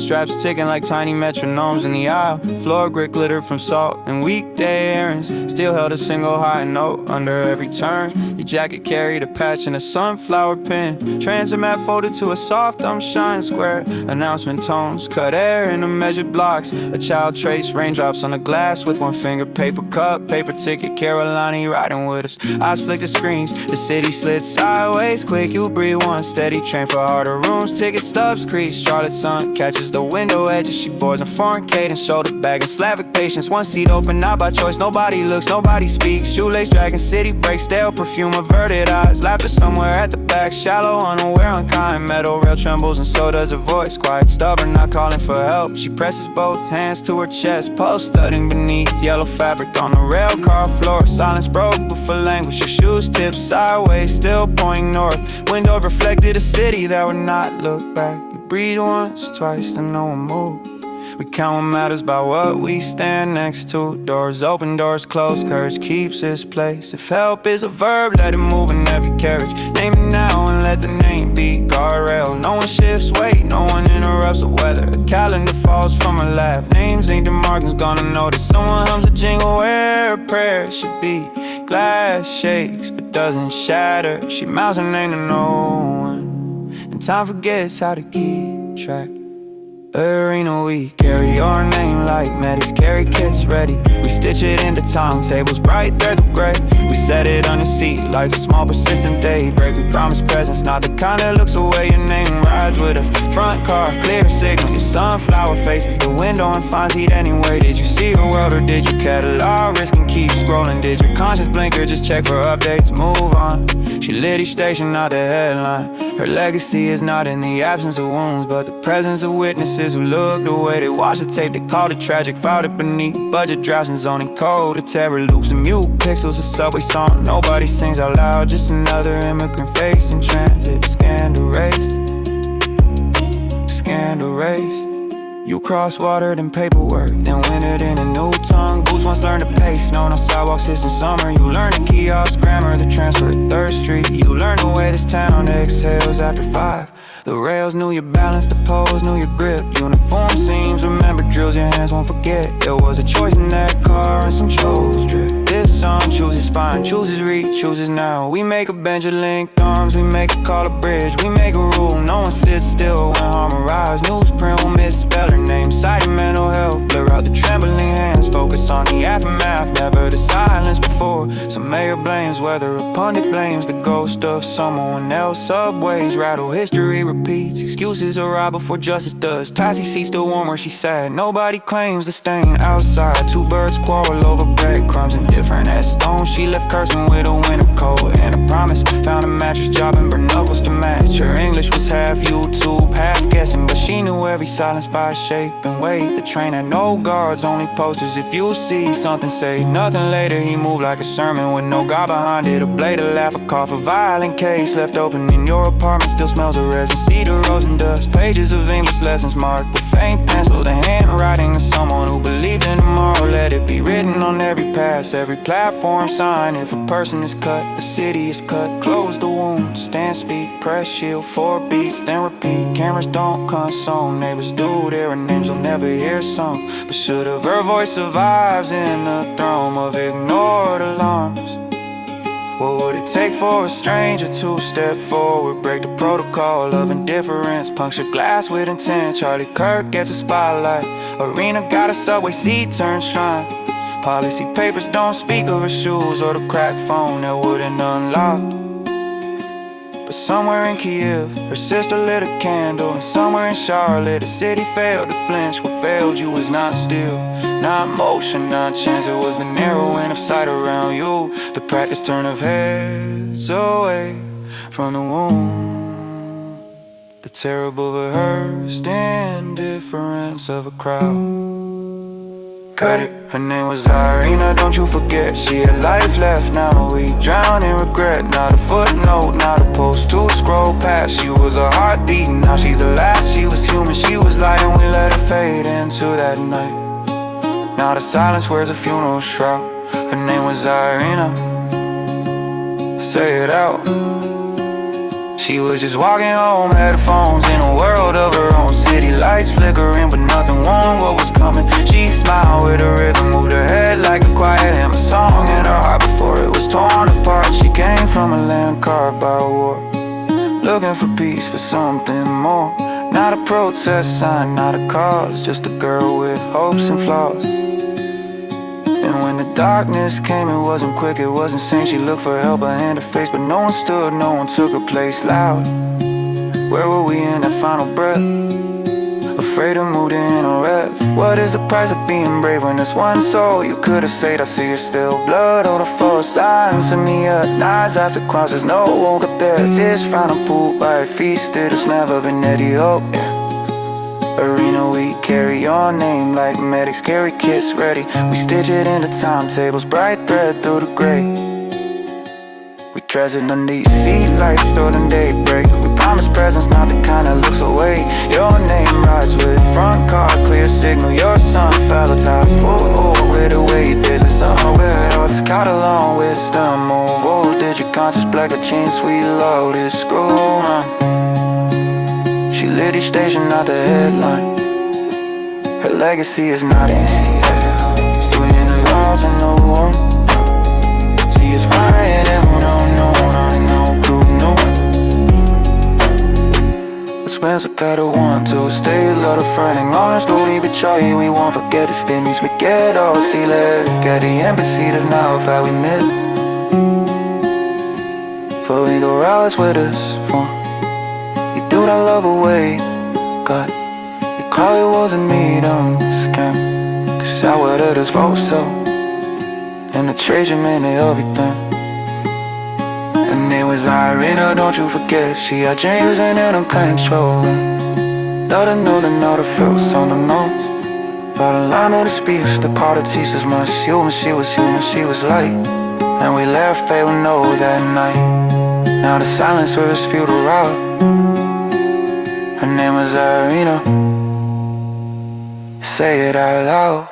straps ticking like tiny metronomes in the aisle. Floor grit glittered from salt and weekday errands. Still held a single high note under every turn. Your jacket carried a patch and a sunflower pin. Transit map folded to a soft shine square. Announcement tones cut air into measured blocks. A child traced raindrops on the glass with one finger. Paper cup, paper ticket, Carolina riding with us. Eyes flicked the screens, the city slid sideways quick. You breathe one steady train for harder rooms. Ticket stubs crease, Charlotte sun catches the window edges. She boards a foreign cadence, shoulder bag and Slavic patience. One seat open, not by choice, nobody looks, nobody speaks. Shoelace dragging, city breaks, stale perfume, averted eyes. Laughter somewhere at the back, shallow, unaware, unkind. Metal rail trembles and so does her voice. Quiet, stubborn, not calling for help. She presses both hands to her chest, pulse thudding beneath yellow fabric on the rail car floor. Silence broke before language. Her shoes tipped sideways, still pointing north. Window reflected a city that would not look back. You breathe once, twice, then no one moved. We count what matters by what we stand next to. Doors open, doors close, courage keeps its place. If help is a verb, let it move in every carriage. Name it now and let the name be guardrail. No one shifts weight, no one interrupts the weather. A calendar falls from a lap. Names ain't the markings gonna notice. Someone hums a jingle where a prayer should be. Glass shakes but doesn't shatter. She mouths her name to no one, and time forgets how to keep track. Iryna, we carry your name like medics carry kits ready. We stitch it into timetables, bright thread of gray. We set it on your seat like a small persistent daybreak. We promise presence, not the kind that looks away. Your name rides with us. Front car, clear signal. Your sunflower faces the window and finds heat anyway. Did you see her world or did you catalog? Risk and keep scrolling. Did your conscience blinker just check for updates? Move on. She lit each station, not the headline. Her legacy is not in the absence of wounds, but the presence of witnesses who looked away. They watched the tape, they called it tragic. Filed it beneath budget drafts and zoning code. The terror loops and mute pixels, a subway song. Nobody sings out loud, just another immigrant face in transit. Scanned, erased, scanned, erased. You cross-watered in paperwork, then wintered in a new tongue. Boots once learned to pace, known on sidewalks since the summer. You learn the kiosk grammar, the transfer at 3rd Street. You learn the way this town exhales after 5. The rails knew your balance, the poles knew your grip. Uniform seams, remember drills your hands won't forget. There was a choice in that car and some chose drip. This song chooses spine, chooses reach, chooses now. We make a bench of linked arms, we make a call a bridge. We make a rule, no one sits still when harm arrives. Newsprint will misspell her name, citing mental health. Blur out the trembling hands, focus on the aftermath. Never the silence before. Some mayor blames, whether a pundit blames the ghost of someone else. Subways rattle, history repeats. Excuses arrive before justice does. Taxi seats still warm where she sat. Nobody claims the stain outside. Two birds quarrel over breadcrumbs and different as stones. She left cursing with a winter coat and a promise. Found a mattress job and her knuckles to match. Her English was half YouTube, half guessing, but she knew every silence by shape and weight. The train had no guards, only posters. If you see something, say nothing later. He moved like a sermon with no God behind it. A blade, a laugh, a cough, a violent case left open in your apartment. Still smells of resin, cedar, rose and dust. Pages of English lessons marked with faint pencil. The handwriting of someone who believed in tomorrow. Let it be written on every pass, every platform sign. If a person is cut, the city is cut. Close the wound, stand, speak, press shield, 4 beats, then repeat. Cameras don't console, neighbors do. Their names will never hear sung. But should have her voice survives in the throne of ignored alarms? What would it take for a stranger to step forward, break the protocol of indifference, puncture glass with intent? Charlie Kirk gets a spotlight. Iryna got a subway seat turned shrine. Policy papers don't speak of her shoes or the cracked phone that wouldn't unlock. But somewhere in Kiev, her sister lit a candle. And somewhere in Charlotte, the city failed to flinch. What failed you was not still, not motion, not chance. It was the narrowing of sight around you, the practice turn of heads away from the wound, the terrible rehearsed indifference of a crowd. Cut it. Her name was Iryna, don't you forget. She had life left, now we drown in regret. Not a footnote, not a post to scroll past. She was a heartbeat, now she's the last. She was human, she was light, and we let her fade into that night. Now the silence wears a funeral shroud. Her name was Iryna. Say it out. She was just walking home, headphones in a world of her own. City lights flickering, but nothing warned what was coming. She smiled with a rhythm, moved her head like a quiet hymn, a song in her heart before it was torn apart. She came from a land carved by war, looking for peace, for something more. Not a protest sign, not a cause, just a girl with hopes and flaws. And when the darkness came, it wasn't quick, it wasn't saying she looked for help, her hand to face, but no one stood, no one took her place loud. Where were we in that final breath? Afraid to move in or rest. What is the price of being brave when there's one soul you could have saved? I see her still, blood on the floor, signs of me at knives after crosses, no one compared. Tears found a pool by her feet, still it's never been Eddie Hope, yeah. Iryna, we carry your name like medics carry kits ready. We stitch it into timetables, bright thread through the gray. We treasured underneath seat lights, stolen daybreak. We promise presence, not the kind that looks away. Your name rides with front car, clear signal. Your son fallitized, oh, with the weight. There's a summer where it all is caught along wisdom. Move, oh, did your conscience black a chain, sweet love, this screw on. She lit each station, not the headline. Her legacy is not in, yeah. It's between the walls and no one. See us flying and no, I know, who knew? Expense a better one to stay lot of fighting honest, don't even try, we won't forget the stimmies. We get all see let get the embassy, that's now how we met. For we go rallies with us, for do that love away, God. You call it wasn't me, dumb scam. Cause I would have this vote so. And the treasure meant everything. And it was Iryna, don't you forget. She had dreams and then I'm controlling. Not to know the note, it feels on the notes. But a line of the speech, the part that teaches my human, she was light. And we left fail no that night. Now the silence where it's futile out. Her name was Iryna. Say it out loud.